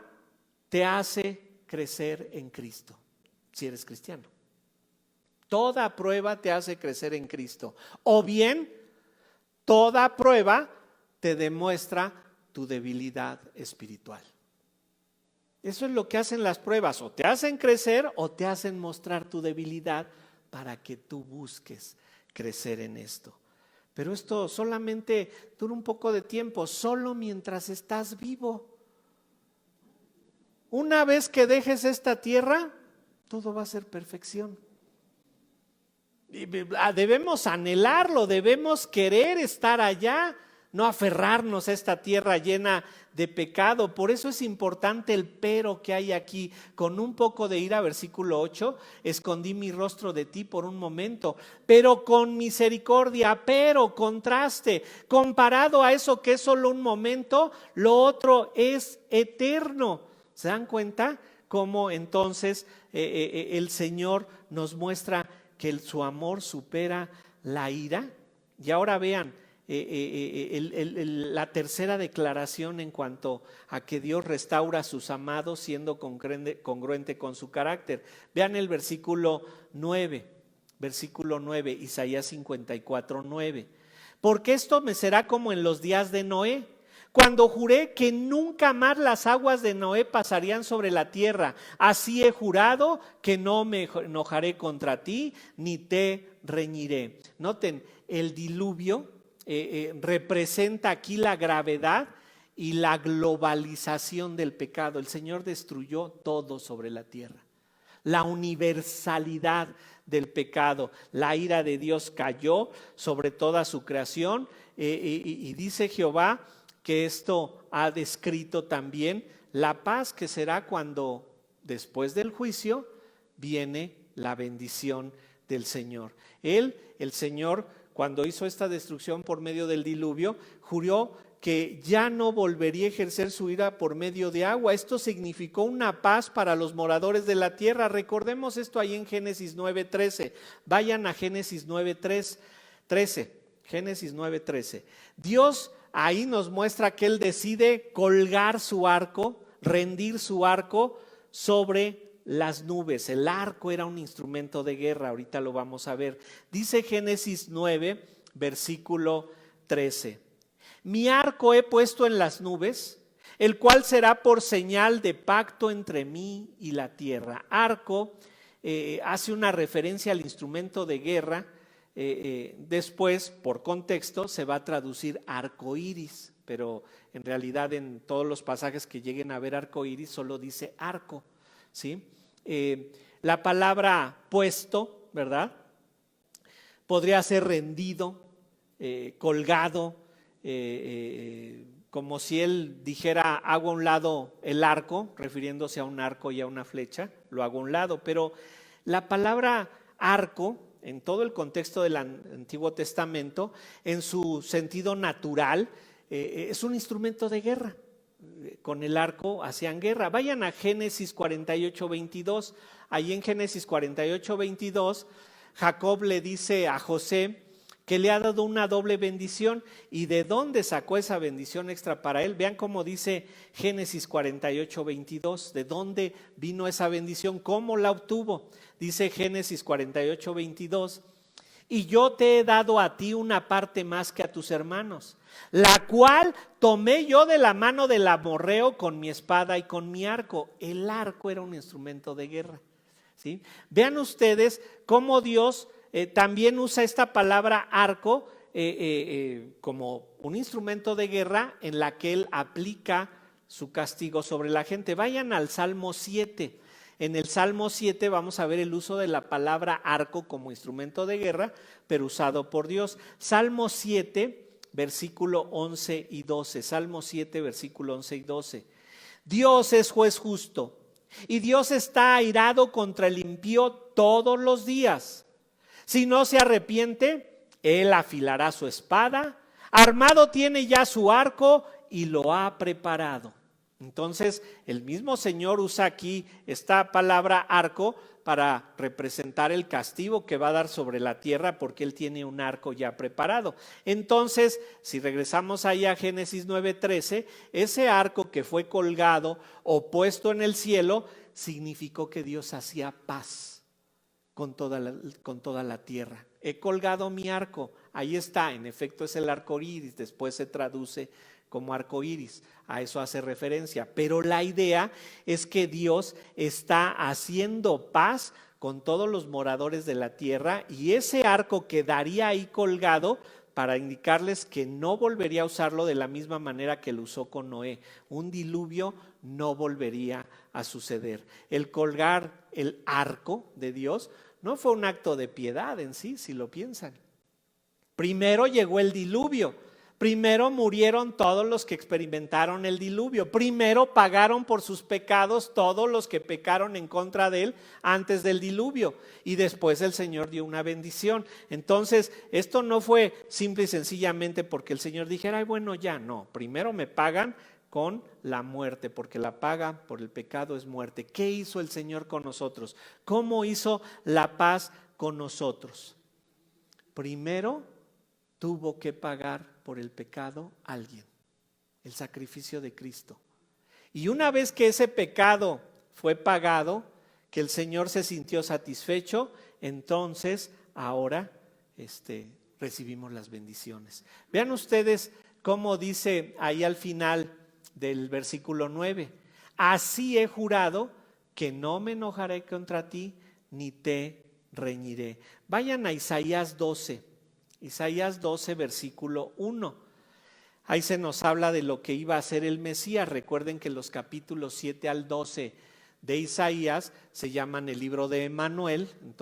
te hace crecer en Cristo, si eres cristiano. Toda prueba te hace crecer en Cristo. O bien, toda prueba te demuestra tu debilidad espiritual. Eso es lo que hacen las pruebas, o te hacen crecer o te hacen mostrar tu debilidad para que tú busques crecer en esto. Pero esto solamente dura un poco de tiempo, solo mientras estás vivo. Una vez que dejes esta tierra, todo va a ser perfección. Debemos anhelarlo, debemos querer estar allá, no aferrarnos a esta tierra llena de pecado. Por eso es importante el pero que hay aquí. Con un poco de ira, versículo 8, escondí mi rostro de ti por un momento, pero con misericordia, pero contraste, comparado a eso que es solo un momento, lo otro es eterno. ¿Se dan cuenta cómo entonces el Señor nos muestra que su amor supera la ira? Y ahora vean, la tercera declaración en cuanto a que Dios restaura a sus amados siendo congruente con su carácter. Vean el versículo 9, Isaías 54, 9. Porque esto me será como en los días de Noé, cuando juré que nunca más las aguas de Noé pasarían sobre la tierra. Así he jurado que no me enojaré contra ti, ni te reñiré. Noten, el diluvio representa aquí la gravedad y la globalización del pecado. El Señor destruyó todo sobre la tierra. La universalidad del pecado, la ira de Dios cayó sobre toda su creación y dice Jehová que esto ha descrito también la paz que será cuando después del juicio viene la bendición del Señor. El Señor, cuando hizo esta destrucción por medio del diluvio, juró que ya no volvería a ejercer su ira por medio de agua. Esto significó una paz para los moradores de la tierra. Recordemos esto ahí en Génesis 9:13. Vayan a Génesis 9:13. Génesis 9:13. Dios ahí nos muestra que él decide colgar su arco, rendir su arco sobre las nubes. El arco era un instrumento de guerra, ahorita lo vamos a ver. Dice Génesis 9, versículo 13. Mi arco he puesto en las nubes, el cual será por señal de pacto entre mí y la tierra. Arco hace una referencia al instrumento de guerra. Después, por contexto, se va a traducir arco iris, pero en realidad en todos los pasajes que lleguen a ver arco iris solo dice arco, ¿sí? La palabra puesto, ¿verdad? Podría ser rendido, colgado, como si él dijera hago a un lado el arco, refiriéndose a un arco y a una flecha, lo hago a un lado, pero la palabra arco en todo el contexto del Antiguo Testamento, en su sentido natural, es un instrumento de guerra. Con el arco hacían guerra. Vayan a Génesis 48, 22. Ahí en Génesis 48, 22, Jacob le dice a José que le ha dado una doble bendición. ¿Y de dónde sacó esa bendición extra para él? Vean cómo dice Génesis 48, 22. ¿De dónde vino esa bendición? ¿Cómo la obtuvo? Dice Génesis 48, 22. Y yo te he dado a ti una parte más que a tus hermanos, la cual tomé yo de la mano del amorreo con mi espada y con mi arco. El arco era un instrumento de guerra, ¿sí? Vean ustedes cómo Dios también usa esta palabra arco como un instrumento de guerra en la que Él aplica su castigo sobre la gente. Vayan al Salmo 7. En el Salmo 7 vamos a ver el uso de la palabra arco como instrumento de guerra, pero usado por Dios. Salmo 7, versículo 11 y 12. Salmo 7, versículo 11 y 12. Dios es juez justo y Dios está airado contra el impío todos los días. Si no se arrepiente, Él afilará su espada, armado tiene ya su arco y lo ha preparado. Entonces, el mismo Señor usa aquí esta palabra arco para representar el castigo que va a dar sobre la tierra porque Él tiene un arco ya preparado. Entonces, si regresamos ahí a Génesis 9:13, ese arco que fue colgado o puesto en el cielo significó que Dios hacía paz con toda la tierra. He colgado mi arco, ahí está, en efecto es el arco iris, después se traduce como arco iris, a eso hace referencia, pero la idea es que Dios está haciendo paz con todos los moradores de la tierra y ese arco quedaría ahí colgado para indicarles que no volvería a usarlo de la misma manera que lo usó con Noé. Un diluvio no volvería a suceder. El colgar el arco de Dios no fue un acto de piedad en sí, si lo piensan. Primero llegó el diluvio. Primero murieron todos los que experimentaron el diluvio. Primero pagaron por sus pecados todos los que pecaron en contra de Él antes del diluvio. Y después el Señor dio una bendición. Entonces, esto no fue simple y sencillamente porque el Señor dijera, ay, bueno, ya no. Primero me pagan con la muerte, porque la paga por el pecado es muerte. ¿Qué hizo el Señor con nosotros? ¿Cómo hizo la paz con nosotros? Primero tuvo que pagar por el pecado alguien, el sacrificio de Cristo. Y una vez que ese pecado fue pagado, que el Señor se sintió satisfecho, entonces ahora recibimos las bendiciones. Vean ustedes cómo dice ahí al final del versículo 9, así he jurado que no me enojaré contra ti ni te reñiré. Vayan a Isaías 12. Isaías 12, versículo 1. Ahí se nos habla de lo que iba a ser el Mesías. Recuerden que los capítulos 7 al 12 de Isaías se llaman el libro de Emanuel. En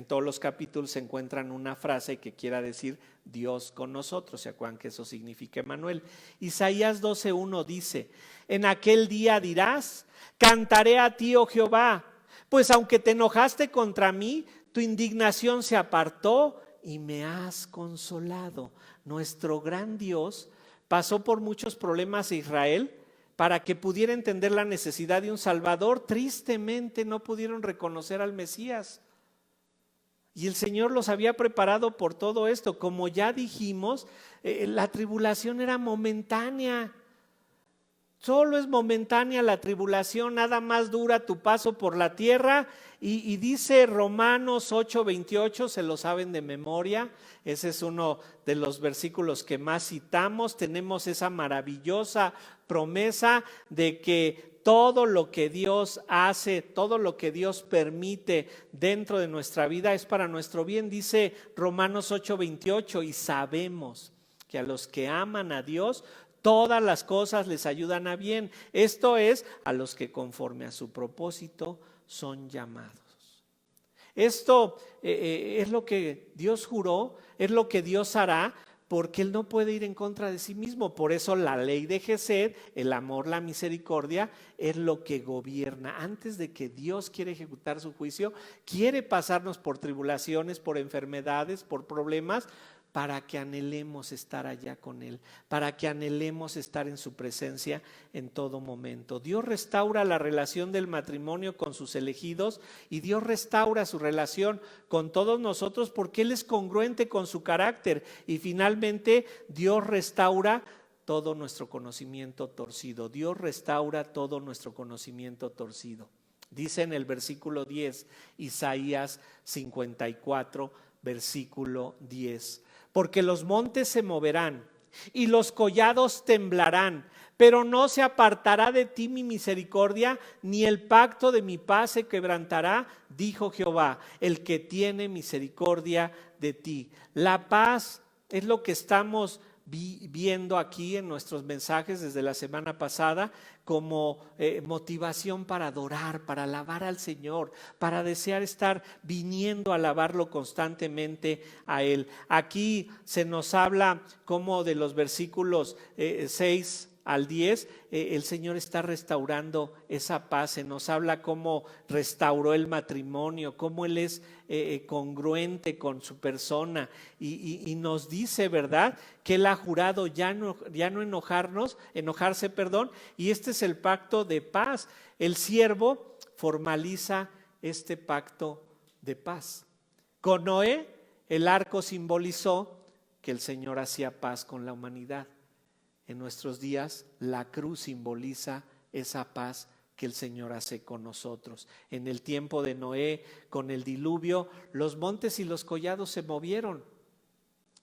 todos los capítulos se encuentran una frase que quiera decir Dios con nosotros. ¿Se acuerdan que eso significa Emanuel? Isaías 12:1 dice, en aquel día dirás, cantaré a ti, oh Jehová, pues aunque te enojaste contra mí, tu indignación se apartó y me has consolado. Nuestro gran Dios pasó por muchos problemas a Israel para que pudiera entender la necesidad de un Salvador. Tristemente no pudieron reconocer al Mesías. Y el Señor los había preparado por todo esto. Como ya dijimos, la tribulación era momentánea. Solo es momentánea la tribulación, nada más dura tu paso por la tierra. Y dice Romanos 8:28, se lo saben de memoria, ese es uno de los versículos que más citamos. Tenemos esa maravillosa promesa de que todo lo que Dios hace, todo lo que Dios permite dentro de nuestra vida es para nuestro bien. Dice Romanos 8:28, y sabemos que a los que aman a Dios, todas las cosas les ayudan a bien. Esto es, a los que conforme a su propósito son llamados. Esto es lo que Dios juró, es lo que Dios hará, porque Él no puede ir en contra de sí mismo. Por eso la ley de Gesed, el amor, la misericordia, es lo que gobierna. Antes de que Dios quiera ejecutar su juicio, quiere pasarnos por tribulaciones, por enfermedades, por problemas, para que anhelemos estar allá con Él, para que anhelemos estar en su presencia en todo momento. Dios restaura la relación del matrimonio con sus elegidos y Dios restaura su relación con todos nosotros porque Él es congruente con su carácter. Y finalmente Dios restaura todo nuestro conocimiento torcido. Dios restaura todo nuestro conocimiento torcido. Dice en el versículo 10, Isaías 54, versículo 10. Porque los montes se moverán y los collados temblarán, pero no se apartará de ti mi misericordia, ni el pacto de mi paz se quebrantará, dijo Jehová, el que tiene misericordia de ti. La paz es lo que estamos viendo aquí en nuestros mensajes desde la semana pasada como motivación para adorar, para alabar al Señor, para desear estar viniendo a alabarlo constantemente a Él. Aquí se nos habla como de los versículos 6 al 10, el Señor está restaurando esa paz. Se nos habla cómo restauró el matrimonio, cómo Él es congruente con su persona y nos dice, ¿verdad?, que Él ha jurado ya no enojarse, y este es el pacto de paz. El siervo formaliza este pacto de paz. Con Noé, el arco simbolizó que el Señor hacía paz con la humanidad. En nuestros días, la cruz simboliza esa paz que el Señor hace con nosotros. En el tiempo de Noé, con el diluvio, los montes y los collados se movieron.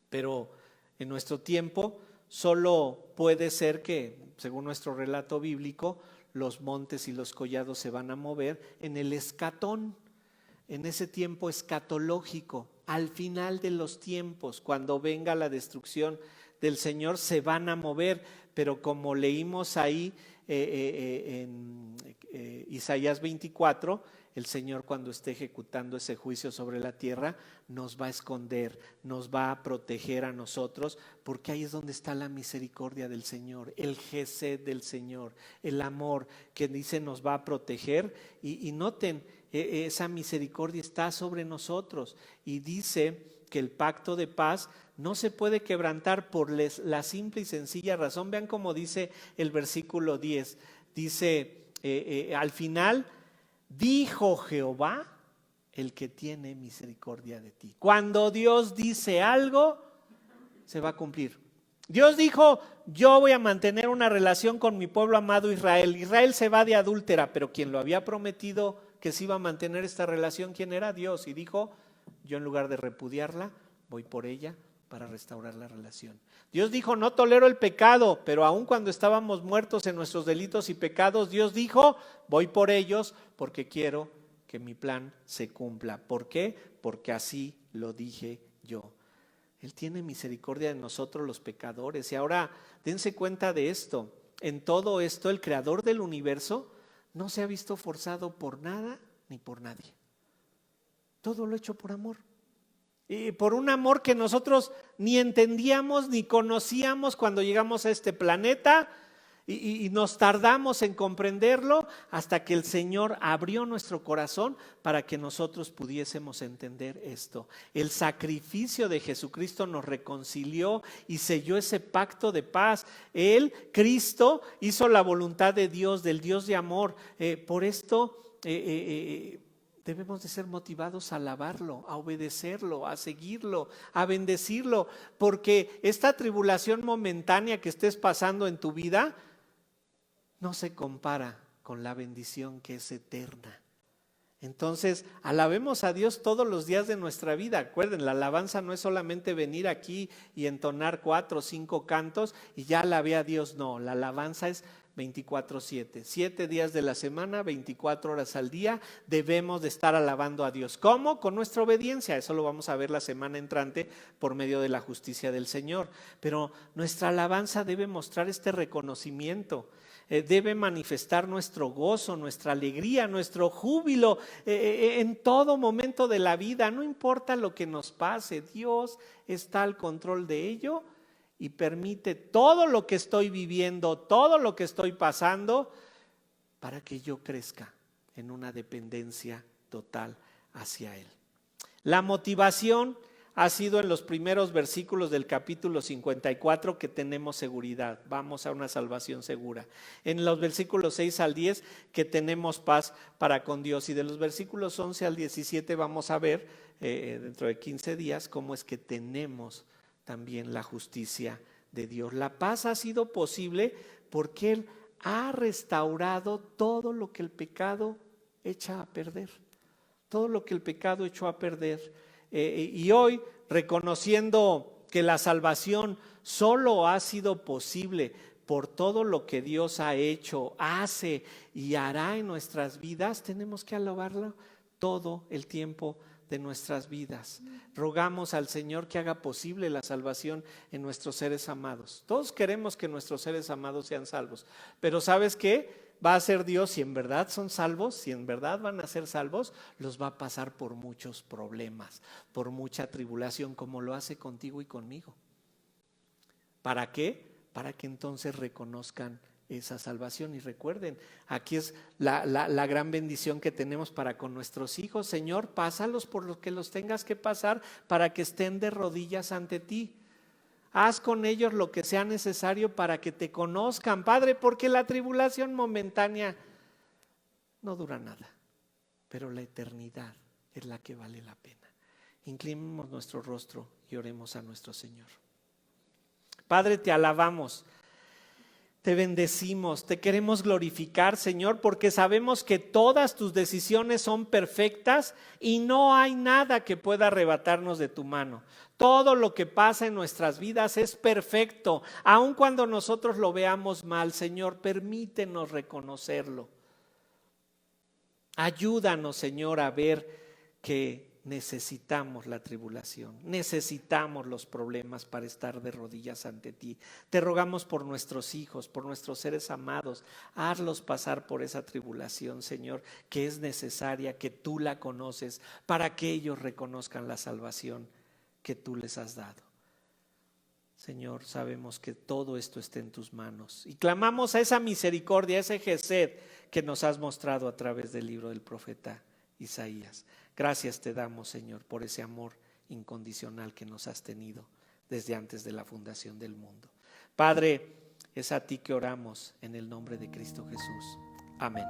Pero en nuestro tiempo, solo puede ser que, según nuestro relato bíblico, los montes y los collados se van a mover en el escatón, en ese tiempo escatológico, al final de los tiempos, cuando venga la destrucción del Señor, se van a mover. Pero como leímos ahí en Isaías 24, el Señor, cuando esté ejecutando ese juicio sobre la tierra, nos va a esconder, nos va a proteger a nosotros, porque ahí es donde está la misericordia del Señor, el gesed del Señor, el amor que dice nos va a proteger. Y noten, esa misericordia está sobre nosotros, y dice que el pacto de paz no se puede quebrantar por la simple y sencilla razón. Vean cómo dice el versículo 10. Dice al final, dijo Jehová, el que tiene misericordia de ti. Cuando Dios dice algo, se va a cumplir. Dios dijo, yo voy a mantener una relación con mi pueblo amado Israel. Israel se va de adúltera, pero quien lo había prometido que se iba a mantener esta relación, ¿quién era? Dios. Y dijo, yo en lugar de repudiarla, voy por ella para restaurar la relación. Dios dijo, no tolero el pecado, pero aun cuando estábamos muertos en nuestros delitos y pecados, Dios dijo, voy por ellos porque quiero que mi plan se cumpla. ¿Por qué? Porque así lo dije yo. Él tiene misericordia de nosotros los pecadores. Y ahora dense cuenta de esto. En todo esto, el creador del universo no se ha visto forzado por nada ni por nadie. Todo lo hecho por amor. Y por un amor que nosotros ni entendíamos ni conocíamos cuando llegamos a este planeta, y nos tardamos en comprenderlo hasta que el Señor abrió nuestro corazón para que nosotros pudiésemos entender esto. El sacrificio de Jesucristo nos reconcilió y selló ese pacto de paz. Él, Cristo, hizo la voluntad de Dios, del Dios de amor. Por esto debemos de ser motivados a alabarlo, a obedecerlo, a seguirlo, a bendecirlo, porque esta tribulación momentánea que estés pasando en tu vida no se compara con la bendición que es eterna. Entonces, alabemos a Dios todos los días de nuestra vida. Acuerden, la alabanza no es solamente venir aquí y entonar 4 o 5 cantos y ya alabé a Dios. No, la alabanza es 24/7, 7 días de la semana, 24 horas al día, debemos de estar alabando a Dios. ¿Cómo? Con nuestra obediencia. Eso lo vamos a ver la semana entrante por medio de la justicia del Señor. Pero nuestra alabanza debe mostrar este reconocimiento. Debe manifestar nuestro gozo, nuestra alegría, nuestro júbilo en todo momento de la vida. No importa lo que nos pase, Dios está al control de ello y permite todo lo que estoy viviendo, todo lo que estoy pasando, para que yo crezca en una dependencia total hacia Él. La motivación ha sido en los primeros versículos del capítulo 54 que tenemos seguridad, vamos a una salvación segura. En los versículos 6 al 10 que tenemos paz para con Dios, y de los versículos 11 al 17 vamos a ver dentro de 15 días cómo es que tenemos también la justicia de Dios. La paz ha sido posible porque Él ha restaurado todo lo que el pecado echa a perder, todo lo que el pecado echó a perder. Y hoy, reconociendo que la salvación solo ha sido posible por todo lo que Dios ha hecho, hace y hará en nuestras vidas, tenemos que alabarlo todo el tiempo de nuestras vidas. Rogamos al Señor que haga posible la salvación en nuestros seres amados. Todos queremos que nuestros seres amados sean salvos, pero ¿sabes qué? Va a ser Dios, si en verdad son salvos, si en verdad van a ser salvos, los va a pasar por muchos problemas, por mucha tribulación, como lo hace contigo y conmigo. ¿Para qué? Para que entonces reconozcan esa salvación. Y recuerden, aquí es la gran bendición que tenemos para con nuestros hijos. Señor, pásalos por lo que los tengas que pasar para que estén de rodillas ante ti. Haz con ellos lo que sea necesario para que te conozcan, Padre, porque la tribulación momentánea no dura nada, pero la eternidad es la que vale la pena. Inclinemos nuestro rostro y oremos a nuestro Señor. Padre, te alabamos, te bendecimos, te queremos glorificar, Señor, porque sabemos que todas tus decisiones son perfectas y no hay nada que pueda arrebatarnos de tu mano. Todo lo que pasa en nuestras vidas es perfecto, aun cuando nosotros lo veamos mal. Señor, permítenos reconocerlo. Ayúdanos, Señor, a ver que necesitamos la tribulación, necesitamos los problemas para estar de rodillas ante ti. Te rogamos por nuestros hijos, por nuestros seres amados, hazlos pasar por esa tribulación, Señor, que es necesaria, que tú la conoces, para que ellos reconozcan la salvación que tú les has dado. Señor, sabemos que todo esto está en tus manos y clamamos a esa misericordia, a ese Gesed que nos has mostrado a través del libro del profeta Isaías. Gracias te damos, Señor, por ese amor incondicional que nos has tenido desde antes de la fundación del mundo. Padre, es a ti que oramos en el nombre de Cristo Jesús. Amén.